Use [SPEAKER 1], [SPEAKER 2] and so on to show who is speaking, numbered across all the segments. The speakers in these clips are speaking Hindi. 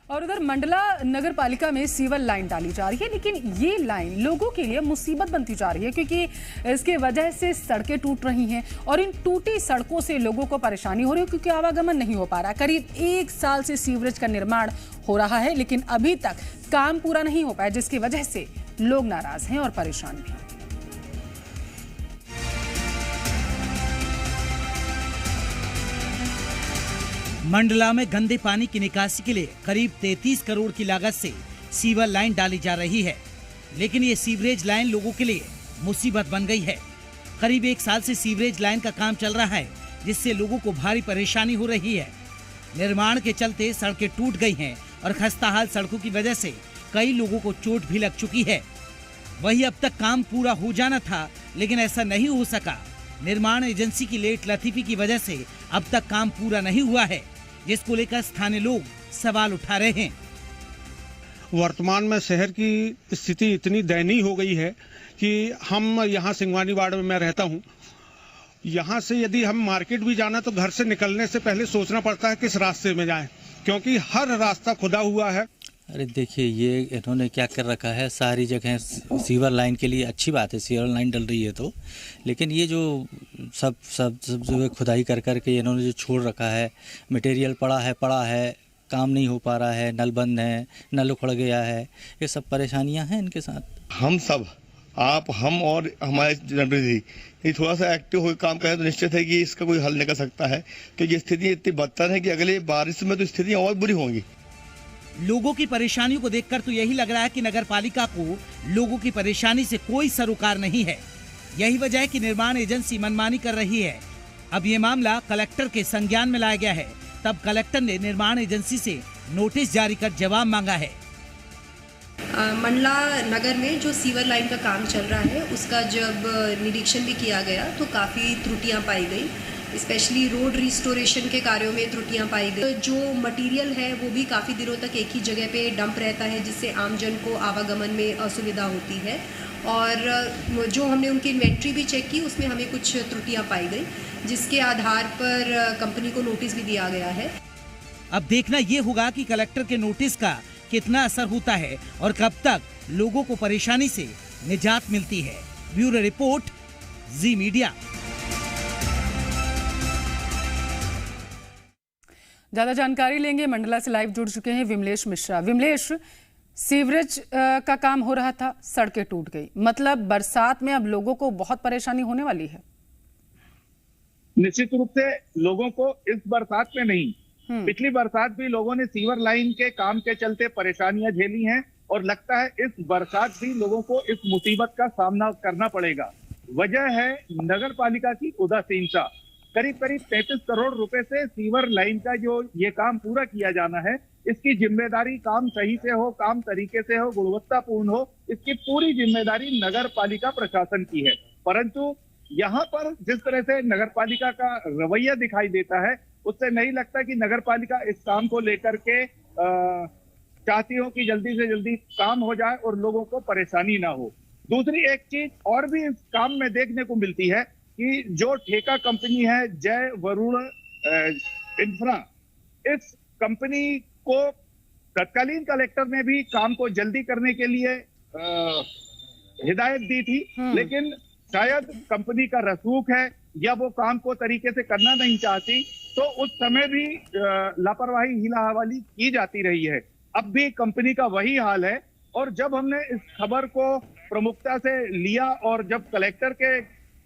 [SPEAKER 1] और उधर मंडला नगर पालिका में सीवर लाइन डाली जा रही है, लेकिन ये लाइन लोगों के लिए मुसीबत बनती जा रही है क्योंकि इसके वजह से सड़कें टूट रही हैं और इन टूटी सड़कों से लोगों को परेशानी हो रही है क्योंकि आवागमन नहीं हो पा रहा। करीब 1 साल से सीवरेज का निर्माण हो रहा है, लेकिन अभी तक काम पूरा नहीं हो पाया, जिसकी वजह से लोग नाराज हैं और परेशान भी।
[SPEAKER 2] मंडला में गंदे पानी की निकासी के लिए करीब 33 करोड़ की लागत से सीवर लाइन डाली जा रही है, लेकिन ये सीवरेज लाइन लोगों के लिए मुसीबत बन गई है। करीब 1 साल से सीवरेज लाइन का काम चल रहा है, जिससे लोगों को भारी परेशानी हो रही है। निर्माण के चलते सड़कें टूट गई हैं और खस्ताहाल सड़कों की वजह से कई लोगों को चोट भी लग चुकी है। वही अब तक काम पूरा हो जाना था, लेकिन ऐसा नहीं हो सका। निर्माण एजेंसी की लेट लतीफी की वजह से अब तक काम पूरा नहीं हुआ है, जिसको लेकर स्थानीय लोग सवाल उठा रहे हैं।
[SPEAKER 3] वर्तमान में शहर की स्थिति इतनी दयनीय हो गई है कि हम यहाँ सिंगवानी वार्ड में मैं रहता हूँ। यहाँ से यदि हम मार्केट भी जाना तो घर से निकलने से पहले सोचना पड़ता है किस रास्ते में जाएं, क्योंकि हर रास्ता खुदा हुआ है।
[SPEAKER 4] अरे देखिए, ये इन्होंने क्या कर रखा है, सारी जगह सीवर लाइन के लिए अच्छी बात है, सीवर लाइन डल रही है तो, लेकिन ये जो सब जो है खुदाई कर के इन्होंने जो छोड़ रखा है, मटेरियल पड़ा है, काम नहीं हो पा रहा है, नल बंद है, नल उखड़ गया है, ये सब परेशानियां हैं इनके साथ।
[SPEAKER 5] हम सब हम और हमारे जनप्रतिनिधि ये थोड़ा सा एक्टिव होकर काम करें तो निश्चित है कि इसका कोई हल निकल सकता है, क्योंकि स्थिति इतनी बदतर है कि अगले बारिश में तो स्थितियाँ और बुरी होंगी।
[SPEAKER 2] लोगों की परेशानियों को देखकर तो यही लग रहा है कि नगर पालिका को लोगों की परेशानी से कोई सरोकार नहीं है। यही वजह है कि निर्माण एजेंसी मनमानी कर रही है। अब ये मामला कलेक्टर के संज्ञान में लाया गया है, तब कलेक्टर ने निर्माण एजेंसी से नोटिस जारी कर जवाब मांगा है।
[SPEAKER 6] मंडला नगर में जो सीवर लाइन का काम चल रहा है, उसका जब निरीक्षण भी किया गया तो काफ़ी त्रुटियां पाई गई। स्पेशली रोड रिस्टोरेशन के कार्यों में त्रुटियां पाई गई। जो मटेरियल है वो भी काफ़ी दिनों तक एक ही जगह पे डंप रहता है, जिससे आमजन को आवागमन में असुविधा होती है। और जो हमने उनकी इन्वेंट्री भी चेक की, उसमें हमें कुछ त्रुटियां पाई गई, जिसके आधार पर कंपनी को नोटिस भी दिया गया है।
[SPEAKER 2] अब देखना ये होगा कि कलेक्टर के नोटिस का कितना असर होता है और कब तक लोगों को परेशानी से निजात मिलती है। ब्यूरो रिपोर्ट, जी मीडिया।
[SPEAKER 1] ज्यादा जानकारी लेंगे, मंडला से लाइव जुड़ चुके हैं विमलेश मिश्रा। विमलेश, सीवरेज का काम हो रहा था, सड़कें टूट गई, मतलब बरसात में अब लोगों को बहुत परेशानी होने वाली है।
[SPEAKER 7] निश्चित रूप से लोगों को इस बरसात में नहीं, पिछली बरसात भी लोगों ने सीवर लाइन के काम के चलते परेशानियां झेली हैं और लगता है इस बरसात भी लोगों को इस मुसीबत का सामना करना पड़ेगा। वजह है नगर पालिका की उदासीनता। करीब 33 करोड़ रुपए से सीवर लाइन का जो ये काम पूरा किया जाना है, इसकी जिम्मेदारी काम सही से हो, काम तरीके से हो, गुणवत्तापूर्ण हो, इसकी पूरी जिम्मेदारी नगर पालिका प्रशासन की है। परंतु यहाँ पर जिस तरह से नगर पालिका का रवैया दिखाई देता है, उससे नहीं लगता कि नगर पालिका इस काम को लेकर के चाहती हो कि जल्दी से जल्दी काम हो जाए और लोगों को परेशानी ना हो। दूसरी एक चीज और भी इस काम में देखने को मिलती है कि जो ठेका कंपनी है जय वरुण इंफ्रा, इस कंपनी को तत्कालीन कलेक्टर ने भी काम को जल्दी करने के लिए हिदायत दी थी, लेकिन शायद कंपनी का रसूख है या वो काम को तरीके से करना नहीं चाहती, तो उस समय भी लापरवाही, हीला हवाली की जाती रही है। अब भी कंपनी का वही हाल है। और जब हमने इस खबर को प्रमुखता से लिया और जब कलेक्टर के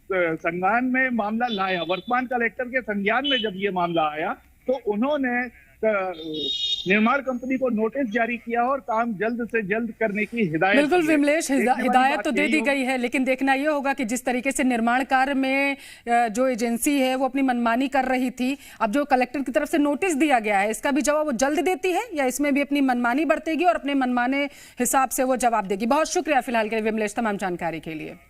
[SPEAKER 7] संज्ञान में मामला लाया, वर्तमान कलेक्टर के संज्ञान में जब ये मामला आया, तो उन्होंने निर्माण कंपनी को नोटिस जारी किया और काम जल्द से जल्द करने की हिदायत।
[SPEAKER 1] बिल्कुल विमलेश, हिदायत तो दे दी गई है, लेकिन देखना यह होगा कि जिस तरीके से निर्माण कार्य में जो एजेंसी है वो अपनी मनमानी कर रही थी, अब जो कलेक्टर की तरफ से नोटिस दिया गया है, इसका भी जवाब वो जल्द देती है या इसमें भी अपनी मनमानी बरतेगी और अपने मनमाने हिसाब से वो जवाब देगी। बहुत शुक्रिया फिलहाल के लिए विमलेश, तमाम जानकारी के लिए।